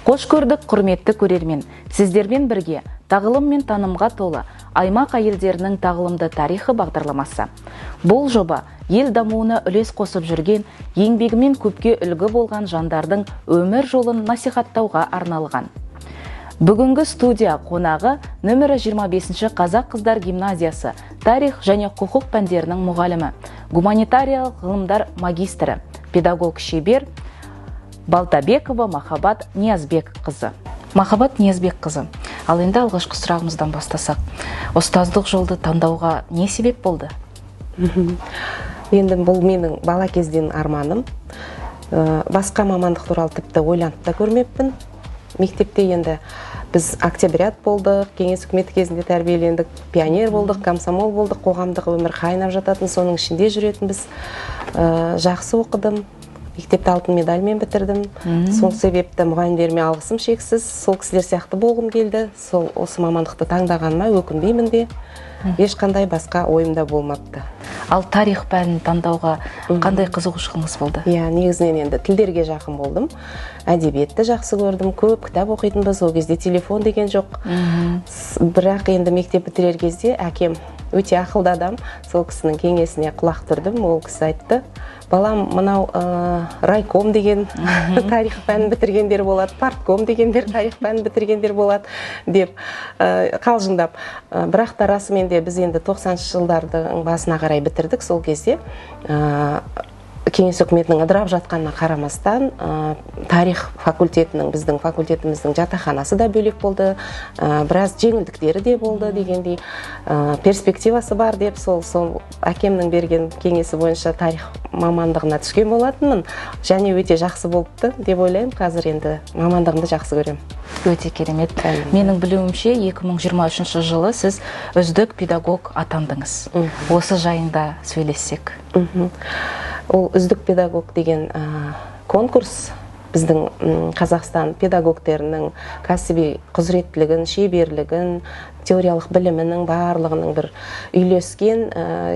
Қош көрдік, құрметті көрермен. Сіздермен бірге тағылым мен танымға толы аймақ әйелдерінің тағылымды тарихы бағдарламасы. Бұл жоба ел дамуына үлес қосып жүрген, еңбегімен көпке үлгі болған жандардың өмір жолын насихаттауға арналған. Бүгінгі студия қонағы нөмірі 25-ші Қазақ қыздар гимназиясы тарих және құқық пәндерінің мұғалімі, гуманитариялық ғылымдар магистрі, педагог шебер Балтабекова Махаббат Ниязбек қызы. Махаббат Ниязбек қызы. Ал енді алғашқы сұрағымыздан бастасақ, ұстаздық жолды таңдауға не себеп болды? Енді бұл менің бала кезден арманым. Басқа мамандық туралы тіпті ойланып та көрмеппін. Мектепте енді біз октябрят болдық, кеңес үкіметі кезінде тәрбиелендік, пионер болдық, комсомол болдық, қоғамдық өмір қайнап жататын, соның ішінде жүретін біз. Жақсы оқыдым. Мектепті алтын медальмен бітірдім. Сол себепті мұғалімдеріме алғысым шексіз. Сол кісілер сияқты болғым келді. Осы мамандықты таңдағаныма өкінбеймін де. Ешқандай басқа ойымда болмапты. Ал тарих пәнін таңдауға қандай қызығушылығыңыз болды? Негізінен енді тілдерге жақын болдым. Әдебиетті жақсы көрдім. Көп кітап оқитынбыз. Ол кезде телефон деген жоқ. Бірақ енді мектеп бітірер кезде әкем өте ақылды адам. Сол кісінің кеңесіне құлақ түрдім. Ол кісі айтты: балам, мынау райком деген тарих пәнін бітіргендер болады, партком дегендер тарих пәнін бітіргендер болады деп қалжыңдап. Бірақ та расымен де біз енді 90-шы жылдардың басына қарай бітірдік. Сол кезде кеңес үкіметінің ыдырап жатқанына қарамастан, тарих факультетінің, біздің факультетіміздің жатақханасы да бөлек болды, біраз жеңілдіктері де болды дегендей, перспективасы бар деп, сол әкемнің берген кеңесі бойынша тарих мамандығына түскен болатынмын. Және өте жақсы болыпты деп ойлаймын. Қазір енді мамандығымды жақсы көремін. Өте керемет. Менің білуімше 2023 жылы сіз үздік педагог атандыңыз. Осы жайында сөйлессек. Ол үздік педагог деген конкурс біздің Қазақстан педагогтерінің кәсіби құзыреттілігін, шеберлігін, теориялық білімінің барлығының бір үйлескен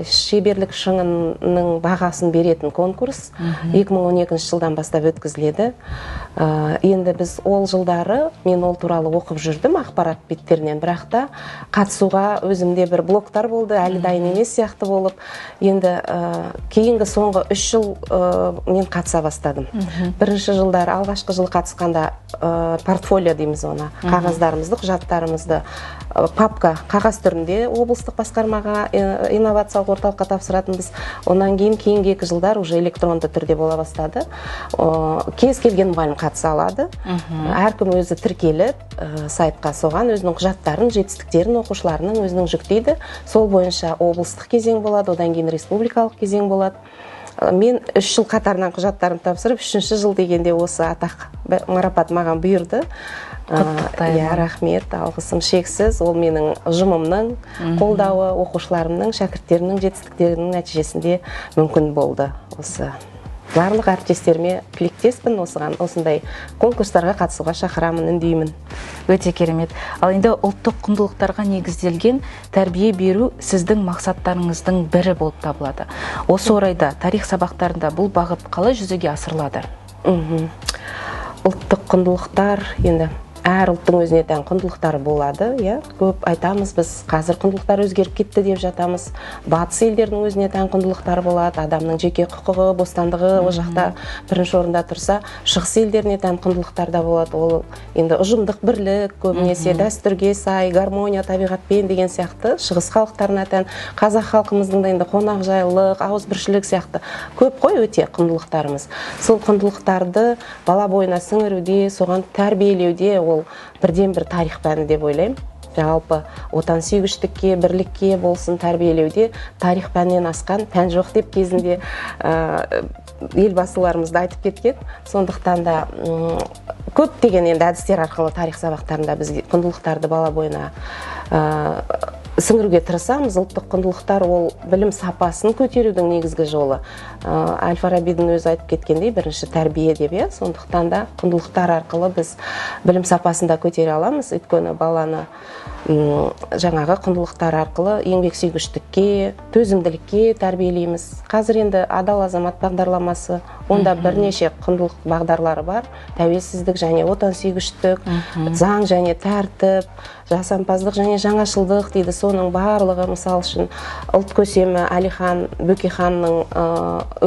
шеберлік шыңының бағасын беретін конкурс 2012 жылдан бастап өткізіледі. Енді біз ол жылдары, мен ол туралы оқып жүрдім ақпарат беттерінен, бірақ та қатысуға өзімде бір блоктар болды, әлі дайын емес сияқты болып. Енді кейінгі соңғы 3 жыл мен қатыса бастадым. Бірінші жылдар, алғашқы жыл қатысқанда портфолио дейміз оны, қағаздарымызды, құжаттарымызды папка, қағаз түрінде облыстық басқармаға, инновациялық орталыққа тапсыратынбыз. Онан кейінгі 2 жылдар уже электронды түрде бола бастады. Кез келген мұғалім қатыса алады. Әркім өзі тіркеліп, сайтқа соған өзінің құжаттарын, жетістіктерін оқушыларының өзінің жүктейді. Сол бойынша облыстық кезең болады, одан кейін республикалық кезең болады. Мен 3 жыл қатарынан құжаттарым тапсырып, 3-ші жыл дегенде осы атақ марапат маған бұйырды. Рахмет, алғысым шексіз. Ол менің ұжымымның қолдауы, оқушыларымның, шәкірттерімнің жетістіктерінің нәтижесінде мүмкін болды. Осы барлық әріптестеріме тілектеспін, осындай конкурстарға қатысуға шақырамын, үндеймін. Өте керемет. Ал енді ұлттық құндылықтарға негізделген тәрбие беру сіздің мақсаттарыңыздың бірі болып табылады. Осы орайда тарих сабақтарында бұл бағыт қалай жүзеге асырылады? Ұлттық құндылықтар, енді әр ұлттың өзіне тән құндылықтары болады. Көп айтамыз, біз қазір құндылықтар өзгеріп кетті деп жатамыз. Батыс елдердің өзіне тән құндылықтары болады. Адамның жеке құқығы, бостандығы о жақта бірінші орында тұрса, шығыс елдеріне тән құндылықтар да болады. Ол енді ұжымдық бірлік, көбінесе дәстүрге сай, гармония, табиғатпен деген сияқты, шығыс халықтарына тән, қазақ халқымыздың да енді қонақжайлылық, ауызбіршілік сияқты көп қой өте құндылықтарымыз. Сол құндылықтарды бала бойына сіңіруде, соған тәрбиелеуде ол бірден бір тарих пәні деп ойлаймын. Жалпы отансүйгіштікке, бірлікке болсын тәрбиелеуде тарих пәнінен асқан пән жоқ деп кезінде елбасыларымызды айтып кеткен. Сондықтан да көптеген енді әдістер арқылы тарих сабақтарында біз құндылықтарды бала бойына сіңіруге тырысамыз. Ұлттық құндылықтар ол білім сапасын көтерудің негізгі жолы. Әл-Фарабидің өзі айтып кеткендей, бірінші тәрбие деп. Сондықтан да құндылықтар арқылы біз білім сапасын да көтере аламыз. Өйткені баланы жаңағы құндылықтар арқылы еңбексүйгіштікке, төзімділікке тәрбиелейміз. Қазір енді адал азамат бағдарламасы Онда бірнеше құндылық бағдарлары бар. Тәуелсіздік және отансүйгіштік, заң және тәртіп, жасампаздық және жаңашылдық дейді. Соның барлығы, мысал үшін, ұлт көсемі Әлихан Бөкейханның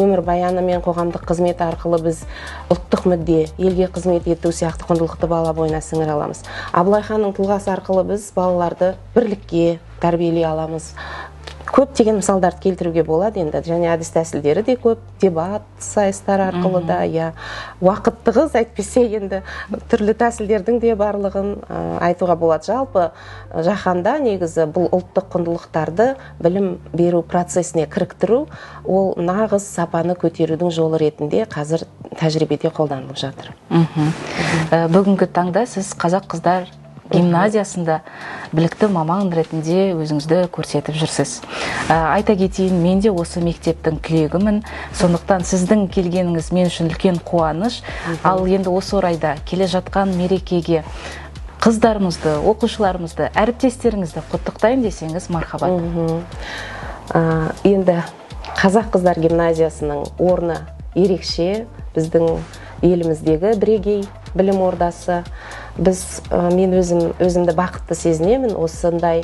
өмір баяны мен қоғамдық қызмет арқылы біз ұлттық мүдде, елге қызмет ету сияқты құндылықты бала бойына сіңіре аламыз. Абылай ханның тұлғасы арқылы біз балаларды бірлікке тәрбиелей аламыз. Көптеген мысалдарды келтіруге болады енді, және әдіс тәсілдері де көп, дебат сайыстар арқылы да, уақыт тығыз әйтпесе енді түрлі тәсілдердің де барлығын айтуға болады. Жалпы жаһанда негізі бұл ұлттық құндылықтарды білім беру процесіне кіріктіру, ол нағыз сапаны көтерудің жолы ретінде қазір тәжірибеде қолданылып жатыр. Бүгінгі таңда сіз қазақ қыздар гимназиясында білікті маман ретінде өзіңізді көрсетіп жүрсіз. Айта кетейін, мен де осы мектептің түлегімін. Сондықтан сіздің келгеніңіз мен үшін үлкен қуаныш. Ал енді осы орайда келе жатқан мерекеге қыздарымызды, оқушыларымызды, әріптестеріңізді құттықтайын десеңіз мархабат. Енді Қазақ қыздар гимназиясының орны ерекше, біздің еліміздегі бірегей білім ордасы. Мен өзімді бақытты сезінемін, осындай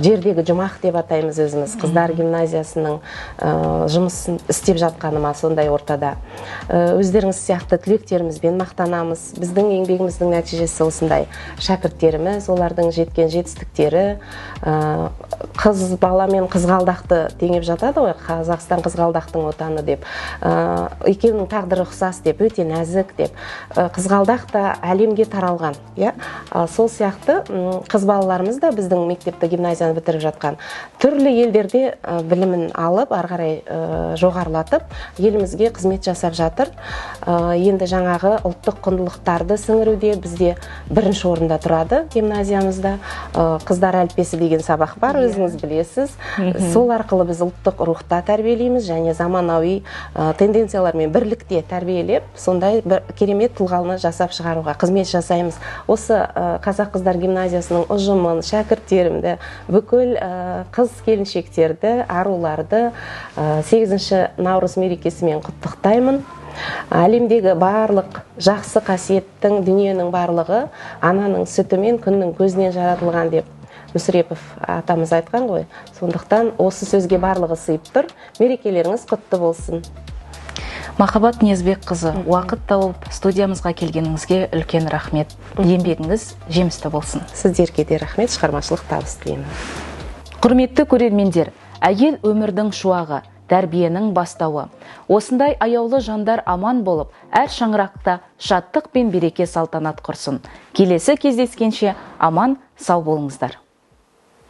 жердегі жұмақ деп атаймыз өзіміз. Қыздар гимназиясының жұмысын істеп жатқаныма сондай ортада. Өздеріңіз сияқты түлектерімізбен мақтанамыз. Біздің еңбегіміздің нәтижесі осындай. Шәкірттеріміз, олардың жеткен жетістіктері, қыз бала мен қызғалдақты теңеп жатады ғой, Қазақстан қызғалдақтың отаны деп. Екеуінің тағдыры ұқсас деп, өте нәзік деп. Қызғалдақ та әлемге таралған. Сол сияқты қыз балаларымыз да біздің мектепті гимназияны бітіріп жатқан. Түрлі елдерде білімін алып, арғарай жоғарылатып, елімізге қызмет жасап жатыр. Енді жаңағы ұлттық құндылықтарды сіңіруде бізде бірінші орында тұрады гимназиямызда. Қыздар әліппесі деген сабақ бар, өзіңіз білесіз. Сол арқылы біз ұлттық рухта тәрбиелейміз және заманауи тенденциялармен бірлікте тәрбиелеп, сондай бір керемет тұлғаны жасап шығаруға қызмет жасаймыз. Осы Қазақ қыздар гимназиясының ұжымын, шәкірттерімді, бүкіл қыз келіншектерді, аруларды 8 наурыз мерекесімен құттықтаймын. Әлемдегі барлық жақсы қасиеттің, дүниенің барлығы ананың сүтімен күннің көзінен жаратылған деп Мүсірепов атамыз айтқан ғой. Сондықтан осы сөзге барлығы сыйып тұр. Мерекелеріңіз құтты болсын. Махаббат Ниязбекқызы, уақыт тауып студиямызға келгеніңізге үлкен рахмет. Еңбегіңіз жемісті болсын. Сіздерге де рахмет, шығармашылық табыс тілеймін. Құрметті көрермендер, әйел өмірдің шуағы, тәрбиенің бастауы. Осындай аяулы жандар аман болып, әр шаңырақта шаттық пен береке салтанат құрсын. Келесі кездескенше аман, сау болыңыздар.